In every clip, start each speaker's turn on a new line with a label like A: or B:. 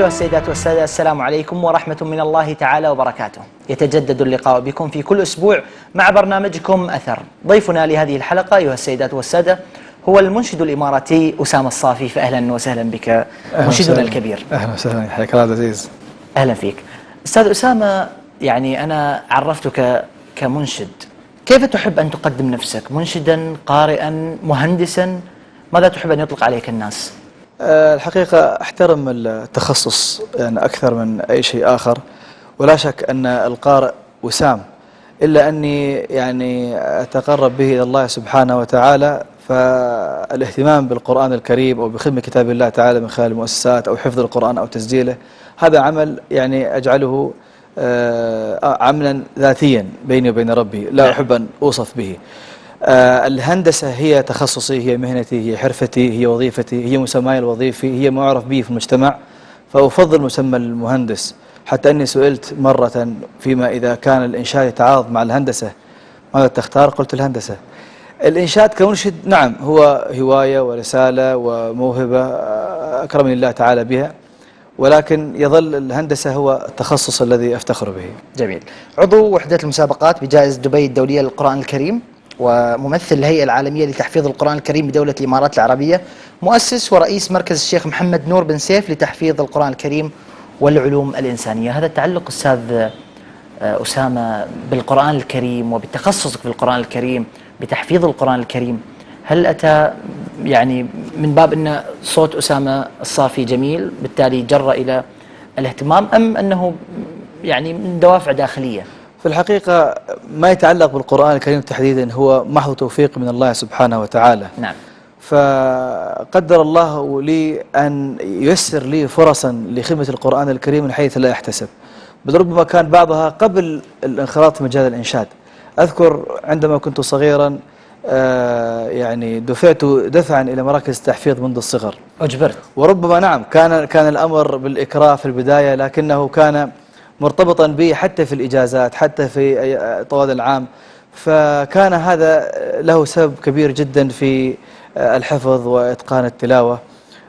A: أيها السيدات والسادة، السلام عليكم ورحمة من الله تعالى وبركاته. يتجدد اللقاء بكم في كل أسبوع مع برنامجكم أثر. ضيفنا لهذه الحلقة أيها السيدات والسادة هو المنشد الإماراتي أسامة الصافي، فأهلا وسهلا بك منشدنا الكبير.
B: أهلا وسهلا، حياك الله عزيز.
A: أهلا فيك أستاذ أسامة. يعني أنا عرفتك كمنشد، كيف تحب أن تقدم نفسك؟ منشدا، قارئا، مهندسا؟ ماذا تحب أن يطلق عليك الناس؟
B: الحقيقة أحترم التخصص يعني أكثر من أي شيء آخر، ولا شك أن القارئ وسام، إلا أني يعني أتقرب به إلى الله سبحانه وتعالى. فالاهتمام بالقرآن الكريم أو بخدمة كتاب الله تعالى من خلال المؤسسات أو حفظ القرآن أو تسجيله، هذا عمل يعني أجعله عملا ذاتيا بيني وبين ربي، لا أحب أن أوصف به. الهندسة هي تخصصي، هي مهنتي، هي حرفتي، هي وظيفتي، هي مسماي الوظيفي، هي ما أعرف به في المجتمع، فأفضل مسمى المهندس. حتى أني سئلت مرة فيما إذا كان الإنشاد يتعارض مع الهندسة ماذا تختار؟ قلت الهندسة. الإنشاد كمنشد نعم هو هواية ورسالة وموهبة أكرمني الله تعالى بها، ولكن يظل الهندسة هو التخصص الذي أفتخر به.
A: جميل. عضو وحدة المسابقات بجائزة دبي الدولية للقرآن الكريم، وممثل الهيئة العالمية لتحفيظ القرآن الكريم بدولة الإمارات العربية، مؤسس ورئيس مركز الشيخ محمد نور بن سيف لتحفيظ القرآن الكريم والعلوم الإنسانية. هذا التعلق أستاذ أسامة بالقرآن الكريم وبتخصصك في القرآن الكريم بتحفيظ القرآن الكريم، هل أتى يعني من باب أن صوت أسامة الصافي جميل بالتالي جر إلى الاهتمام، أم أنه يعني من دوافع داخلية؟
B: في الحقيقة ما يتعلق بالقرآن الكريم تحديدا هو محض توفيق من الله سبحانه وتعالى.
A: نعم.
B: فقدر الله لي أن ييسر لي فرصا لخدمة القرآن الكريم من حيث لا أحتسب، بل ربما كان بعضها قبل الانخراط في مجال الإنشاد. أذكر عندما كنت صغيرا يعني دفعت دفعا إلى مراكز التحفيظ منذ الصغر.
A: أجبرت؟
B: وربما نعم كان الأمر بالإكراه في البداية، لكنه كان مرتبطا بي حتى في الإجازات، حتى في طوال العام، فكان هذا له سبب كبير جدا في الحفظ وإتقان التلاوة،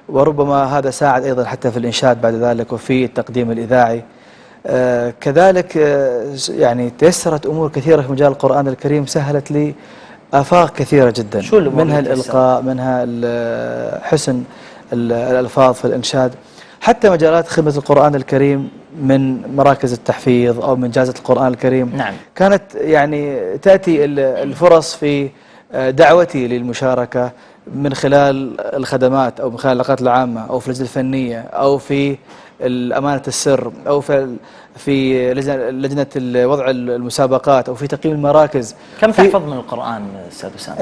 B: وربما هذا ساعد أيضا حتى في الإنشاد بعد ذلك وفي التقديم الإذاعي. كذلك يعني تيسرت أمور كثيرة في مجال القرآن الكريم، سهلت لي آفاق كثيرة جدا، منها الإلقاء، منها حسن الألفاظ في الإنشاد، حتى مجالات خدمة القرآن الكريم من مراكز التحفيظ أو من جائزة القرآن الكريم.
A: نعم.
B: كانت يعني تأتي الفرص في دعوتي للمشاركة من خلال الخدمات أو من خلال العلاقات العامة أو في اللجنة الفنية أو في أمانة السر أو في لجنة وضع المسابقات أو في تقييم المراكز.
A: كم تحفظ من القرآن أستاذ أسامة؟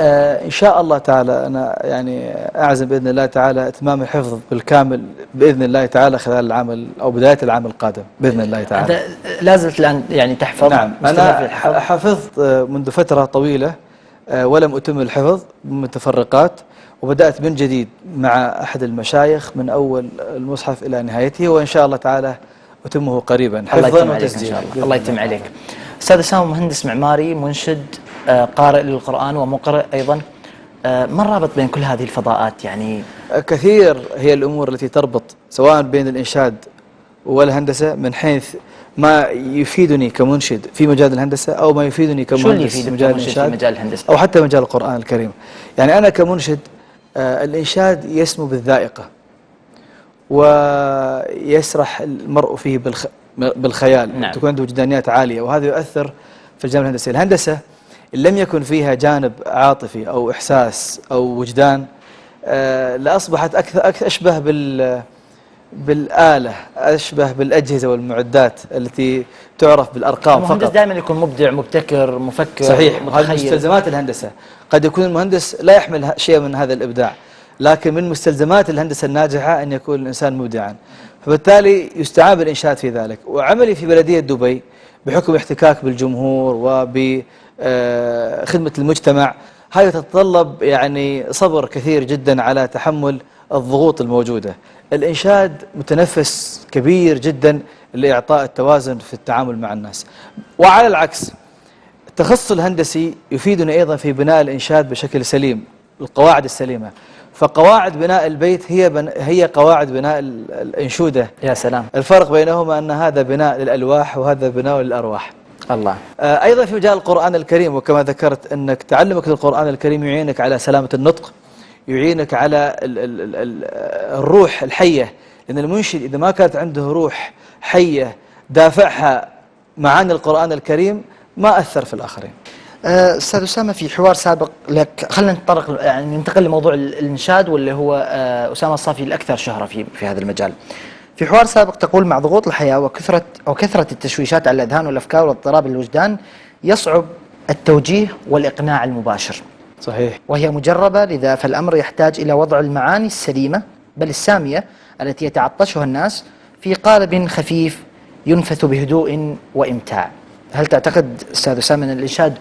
B: إن شاء الله تعالى أنا يعني أعزم بإذن الله تعالى إتمام الحفظ بالكامل بإذن الله تعالى خلال العام أو بداية العام القادم بإذن الله تعالى.
A: أنت لازلت الآن يعني تحفظ؟
B: نعم، أنا حفظت منذ فترة طويلة ولم أتم الحفظ متفرقات، وبدأت من جديد مع أحد المشايخ من أول المصحف إلى نهايته، وإن شاء الله تعالى أتمه قريبا حفظا وتسجيلا.
A: الله يتم عليك. أستاذ أسامة مهندس معماري، منشد، قارئ للقرآن ومقرئ أيضا، ما الرابط بين كل هذه الفضاءات؟ يعني
B: كثير هي الأمور التي تربط سواء بين الإنشاد والهندسة من حيث ما يفيدني كمنشد في مجال الهندسة أو ما يفيدني كمهندس في مجال الإنشاد أو حتى مجال القرآن الكريم. يعني أنا كمنشد الإنشاد يسمو بالذائقة ويسرح المرء فيه بالخيال. نعم. تكون عنده وجدانيات عالية، وهذا يؤثر في الجانب الهندسي. الهندسة إن لم يكن فيها جانب عاطفي أو إحساس أو وجدان لأصبحت أكثر أشبه بالآلة، أشبه بالأجهزة والمعدات التي تعرف بالأرقام فقط.
A: المهندس دائما يكون مبدع، مبتكر، مفكر.
B: صحيح، وهذه مستلزمات الهندسة. قد يكون المهندس لا يحمل شيء من هذا الإبداع، لكن من مستلزمات الهندسة الناجحة أن يكون الإنسان مبدعا، فبالتالي يستعان بالإنشاد في ذلك. وعملي في بلدية دبي بحكم احتكاك بالجمهور وبخدمة المجتمع، هذا تتطلب يعني صبر كثير جدا على تحمل الضغوط الموجودة. الإنشاد متنفس كبير جدا لإعطاء التوازن في التعامل مع الناس. وعلى العكس التخصص الهندسي يفيدنا أيضا في بناء الإنشاد بشكل سليم، القواعد السليمة. فقواعد بناء البيت هي قواعد بناء الأنشودة.
A: يا سلام.
B: الفرق بينهما أن هذا بناء للألواح وهذا بناء للأرواح.
A: الله.
B: أيضا في مجال القرآن الكريم، وكما ذكرت أنك تعلمك للقرآن الكريم يعينك على سلامة النطق، يعينك على الروح الحية، لأن المنشد إذا ما كانت عنده روح حية دافعها معاني القرآن الكريم ما أثر في الآخرين.
A: أستاذ أسامة، في حوار سابق لك خلينا نتطرق يعني ننتقل لموضوع الإنشاد واللي هو أسامة الصافي الأكثر شهرة في هذا المجال. في حوار سابق تقول: مع ضغوط الحياة وكثرة التشويشات على الأذهان والأفكار واضطراب الوجدان يصعب التوجيه والإقناع المباشر.
B: صحيح.
A: وهي مجربة، لذا فالأمر يحتاج إلى وضع المعاني السليمة بل السامية التي يتعطشها الناس في قالب خفيف ينفث بهدوء وإمتاع. هل تعتقد أستاذ أسامة أن الإنشاد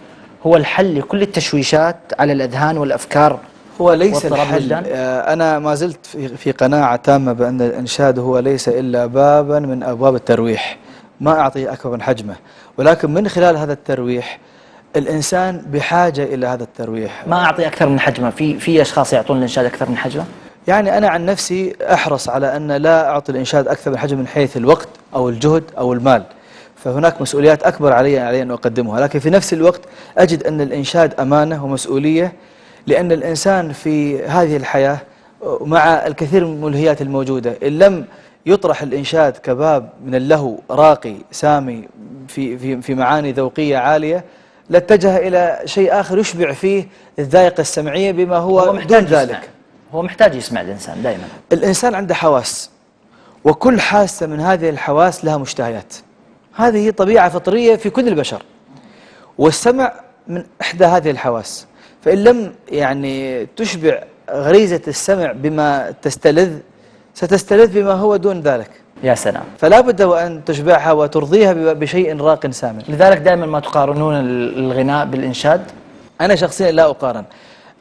A: هو الحل لكل التشويشات على الأذهان والأفكار؟
B: هو ليس الحل. أنا ما زلت في قناعة تامة بأن الإنشاد هو ليس إلا بابا من أبواب الترويح، ما أعطيه أكبر من حجمه، ولكن من خلال هذا الترويح الإنسان بحاجة إلى هذا الترويح.
A: ما أعطي أكثر من حجمه، في أشخاص يعطون الإنشاد أكثر من حجمه.
B: يعني أنا عن نفسي أحرص على أن لا أعطي الإنشاد أكثر من حجم من حيث الوقت أو الجهد أو المال، فهناك مسؤوليات أكبر علي أن أقدمها، لكن في نفس الوقت أجد أن الإنشاد أمانة ومسؤولية، لأن الإنسان في هذه الحياة مع الكثير من الملهيات الموجودة إن لم يطرح الإنشاد كباب من اللهو راقي سامي في معاني ذوقية عالية لاتجه إلى شيء آخر يشبع فيه الذائقة السمعية بما هو دون ذلك.
A: هو محتاج يسمع الإنسان دائما.
B: الإنسان عنده حواس، وكل حاسة من هذه الحواس لها مشتهيات، هذه هي طبيعة فطرية في كل البشر، والسمع من إحدى هذه الحواس، فإن لم يعني تشبع غريزة السمع بما تستلذ ستستلذ بما هو دون ذلك.
A: يا سلام.
B: فلا بد وأن تشبعها وترضيها بشيء راق سامع.
A: لذلك دائما ما تقارنون الغناء بالإنشاد؟
B: أنا شخصيا لا أقارن،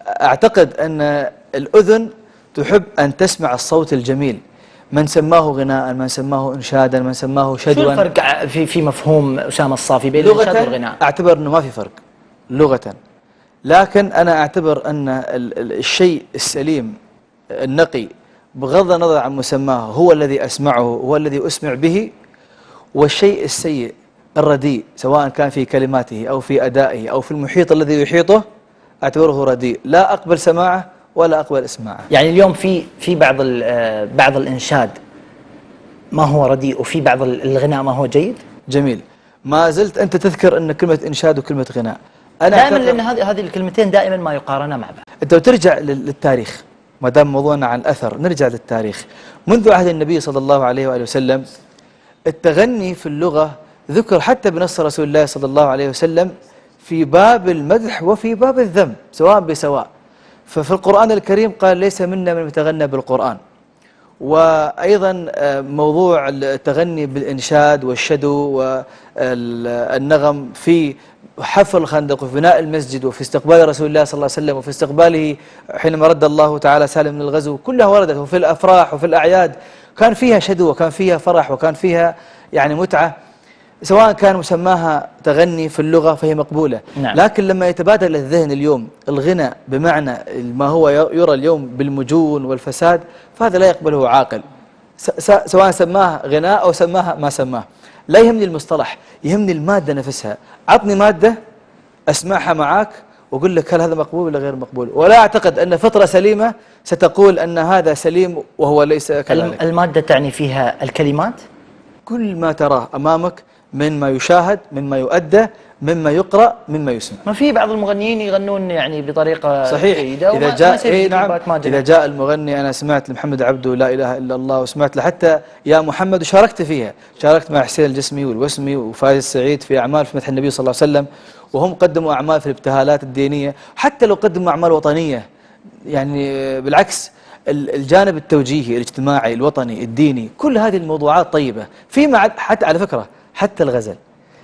B: أعتقد أن الأذن تحب أن تسمع الصوت الجميل، من سماه غناء، من سماه إنشادا، من سماه شدوا.
A: شو الفرق في مفهوم أسامة الصافي بين الإنشاد والغناء؟
B: أعتبر أنه ما في فرق لغة، لكن أنا أعتبر أن الشيء السليم النقي بغض النظر عن مسماه هو الذي أسمعه، هو الذي أسمع به، والشيء السيء الرديء سواء كان في كلماته أو في أدائه أو في المحيط الذي يحيطه أعتبره رديء، لا أقبل سماعه ولا أقبل إسماعه.
A: يعني اليوم في بعض الإنشاد ما هو رديء، وفي بعض الغناء ما هو جيد.
B: جميل. ما زلت أنت تذكر أن كلمة إنشاد وكلمة غناء، أنا
A: دائما لأن هذه الكلمتين دائما ما يقارنا مع بعض.
B: أنت ترجع للتاريخ، ما دام موضوعنا عن الأثر نرجع للتاريخ. منذ عهد النبي صلى الله عليه وآله وسلم التغني في اللغة ذكر حتى بنص رسول الله صلى الله عليه وسلم في باب المدح وفي باب الذم سواء بسواء. ففي القرآن الكريم قال: ليس منا من يتغنى بالقرآن. وأيضا موضوع التغني بالإنشاد والشدو والنغم في حفر الخندق وفي بناء المسجد وفي استقبال رسول الله صلى الله عليه وسلم وفي استقباله حينما رد الله تعالى سالم من الغزو، كلها وردت، وفي الأفراح وفي الأعياد كان فيها شدو وكان فيها فرح وكان فيها يعني متعة، سواء كان مسماها تغني في اللغة فهي مقبولة.
A: نعم.
B: لكن لما يتبادل الذهن اليوم الغنى بمعنى ما هو يرى اليوم بالمجون والفساد فهذا لا يقبله عاقل، سواء سماه غناء أو سماه ما سماه. لا يهمني المصطلح، يهمني المادة نفسها. عطني مادة أسمعها معاك وأقول لك هل هذا مقبول ولا غير مقبول، ولا أعتقد أن فطرة سليمة ستقول أن هذا سليم وهو ليس كذلك.
A: المادة تعني فيها الكلمات؟
B: كل ما تراه أمامك مما يشاهد، مما يؤدى، مما يقرأ، مما يسمع.
A: ما في بعض المغنيين يغنون يعني بطريقة
B: صحيح
A: جيدة
B: إذا جاء
A: نعم.
B: إذا جاء المغني، أنا سمعت لمحمد عبده لا إله إلا الله، وسمعت لحتى يا محمد وشاركت فيها، شاركت مع حسين الجسمي والوسمي وفايز السعيد في أعمال في مدح النبي صلى الله عليه وسلم، وهم قدموا أعمال في الابتهالات الدينية، حتى لو قدموا أعمال وطنية يعني بالعكس الجانب التوجيهي الاجتماعي الوطني الديني كل هذه الموضوعات طيبة. فيما حتى على فكرة حتى الغزل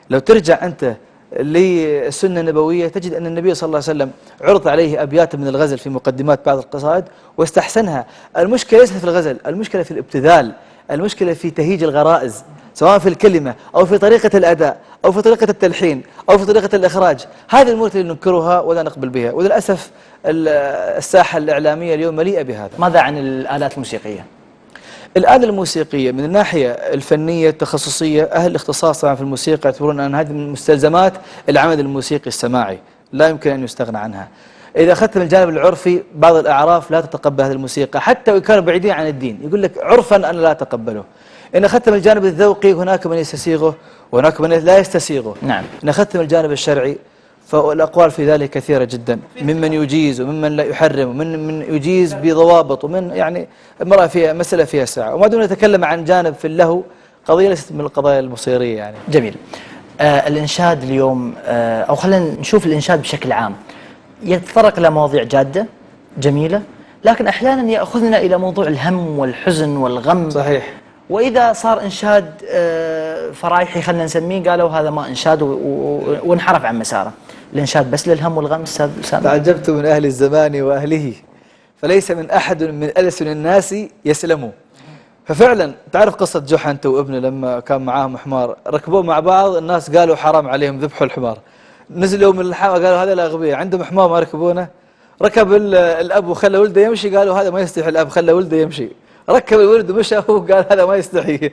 B: لو ترجع أنت للسنة النبوية تجد أن النبي صلى الله عليه وسلم عرض عليه أبيات من الغزل في مقدمات بعض القصائد واستحسنها. المشكلة ليست في الغزل، المشكلة في الابتذال، المشكلة في تهيج الغرائز، سواء في الكلمة أو في طريقة الأداء أو في طريقة التلحين أو في طريقة الإخراج. هذه الأمور التي ننكرها ولا نقبل بها، وللأسف الساحة الإعلامية اليوم مليئة بهذا.
A: ماذا عن الآلات الموسيقية؟
B: الآلة الموسيقية من الناحية الفنية التخصصية، أهل الاختصاص طبعا في الموسيقى يعتبرون أن هذه من مستلزمات العمل الموسيقي السماعي، لا يمكن أن يستغنى عنها. إذا أخذت من الجانب العرفي، بعض الأعراف لا تتقبل هذه الموسيقى حتى وإن كانوا بعيدين عن الدين، يقول لك عرفا أنا لا أتقبله. إن أخذت من الجانب الذوقي هناك من يستسيغه وهناك من لا يستسيغه.
A: نعم.
B: إن أخذت من الجانب الشرعي فالأقوال في ذلك كثيرة جدا، ممن يجيز وممن لا يحرم ومن يجيز بضوابط، ومن يعني المرأة فيها مسألة فيها ساعة. وما دون نتكلم عن جانب في اللهو، قضية ليست من القضايا المصيرية يعني.
A: جميل. الإنشاد اليوم أو خلينا نشوف الإنشاد بشكل عام يتطرق إلى مواضيع جادة جميلة، لكن أحيانا يأخذنا إلى موضوع الهم والحزن والغم.
B: صحيح.
A: وإذا صار إنشاد فرايحي خلينا نسميه، قالوا هذا ما إنشاد وانحرف عن مساره. الإنشاد بس للهم والغم أستاذ أسامة؟
B: تعجبت من أهل الزمان وأهله، فليس من أحد من ألسن الناس يسلموا. ففعلا تعرف قصة جحا أنت وابنه لما كان معاهم حمار، ركبوه مع بعض، الناس قالوا حرام عليهم ذبحوا الحمار، نزلوا من الحمار قالوا هذا الأغبياء عندهم حمار ما يركبونه. ركب الأب وخلى ولده يمشي، قالوا هذا ما يستحي الأب خلى ولده يمشي. ركب الولد ومشى وقال هذا ما يستحي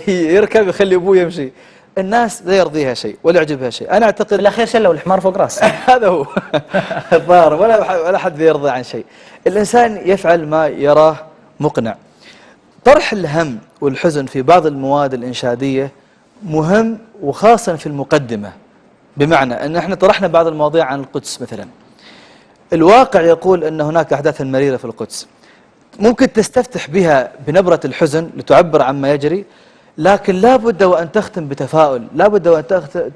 B: يركب يخلي أبوه يمشي. الناس لا يرضيها شيء ولا يعجبها شيء. أنا أعتقد
A: بالأخير شلوا الحمار فوق راسه.
B: هذا هو الظاهر، ولا حد يرضى عن شيء. الإنسان يفعل ما يراه مقنع. طرح الهم والحزن في بعض المواد الإنشادية مهم، وخاصة في المقدمة. بمعنى أن احنا طرحنا بعض المواضيع عن القدس مثلا، الواقع يقول أن هناك أحداث مريرة في القدس، ممكن تستفتح بها بنبرة الحزن لتعبر عما يجري، لكن لا بد وأن تختم بتفاؤل، لا بد وأن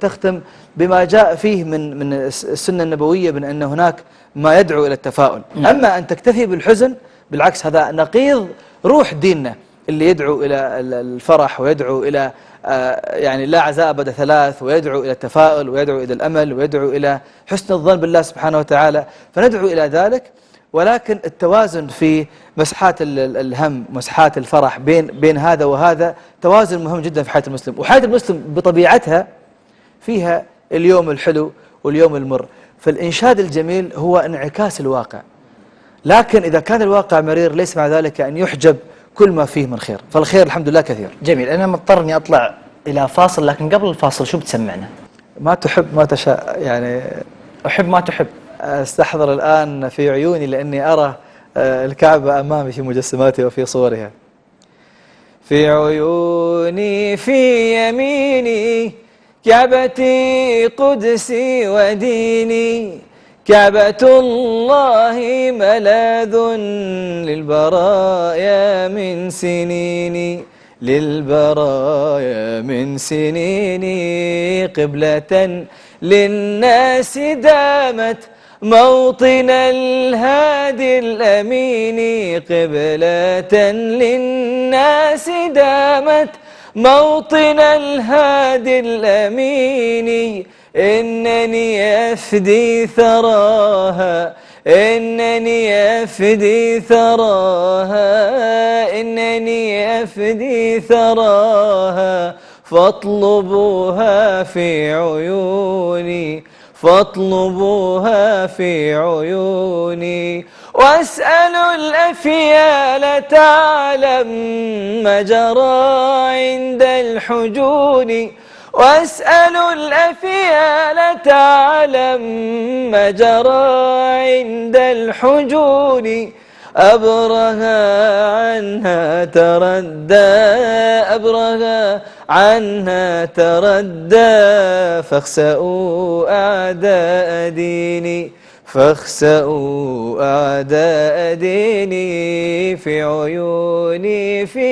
B: تختم بما جاء فيه من السنة النبوية، من أن هناك ما يدعو إلى التفاؤل. أما أن تكتفي بالحزن بالعكس هذا نقيض روح ديننا اللي يدعو إلى الفرح ويدعو إلى يعني لا عزاء بعد ثلاث، ويدعو إلى التفاؤل ويدعو إلى الأمل ويدعو إلى حسن الظن بالله سبحانه وتعالى، فندعو إلى ذلك. ولكن التوازن في مسحات الهم مسحات الفرح بين هذا وهذا توازن مهم جدا في حياة المسلم. وحياة المسلم بطبيعتها فيها اليوم الحلو واليوم المر، فالإنشاد الجميل هو انعكاس الواقع، لكن إذا كان الواقع مرير ليس مع ذلك أن يحجب كل ما فيه من خير، فالخير الحمد لله كثير.
A: جميل. أنا مضطر أني أطلع إلى فاصل، لكن قبل الفاصل شو بتسمعنا؟
B: ما تحب ما تشاء، يعني
A: أحب ما تحب.
B: استحضر الآن في عيوني لأني أرى الكعبة أمامي في مجسماتها وفي صورها. في عيوني في يميني كعبتي قدسي وديني، كعبة الله ملاذ للبرايا من سنيني، للبرايا من سنيني، قبلة للناس دامت موطن الهادي الأمين، قبلة للناس دامت موطن الهادي الأمين، إنني أفدي ثراها، إنني أفدي ثراها، إنني أفدي ثراها، فاطلبوها في عيوني، فاطلبوها في عيوني، واسألوا الأفيال تعلم ما جرى عند الحجون، واسألوا الأفيال تعلم ما جرى عند الحجون، أبرها عنها تردى، أبرها عنها تردى، فاخسأوا أعداء ديني، فاخسأوا أعداء ديني، في عيوني في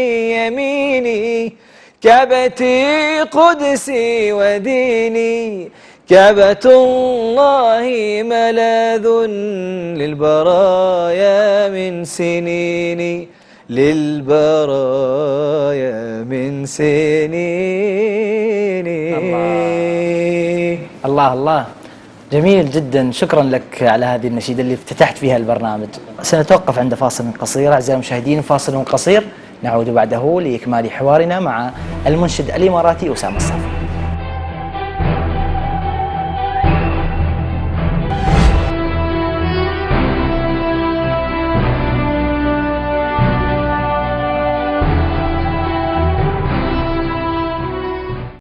B: يميني كعبتي قدسي وديني، كعبة الله ملاذ للبرايا من سنيني، للبرايا من سنيني.
A: الله الله، جميل جدا. شكرا لك على هذه النشيدة اللي افتتحت فيها البرنامج. سنتوقف عند فاصل قصير أعزائي المشاهدين، فاصل قصير نعود بعده لإكمال حوارنا مع المنشد الإماراتي أسامة الصافي.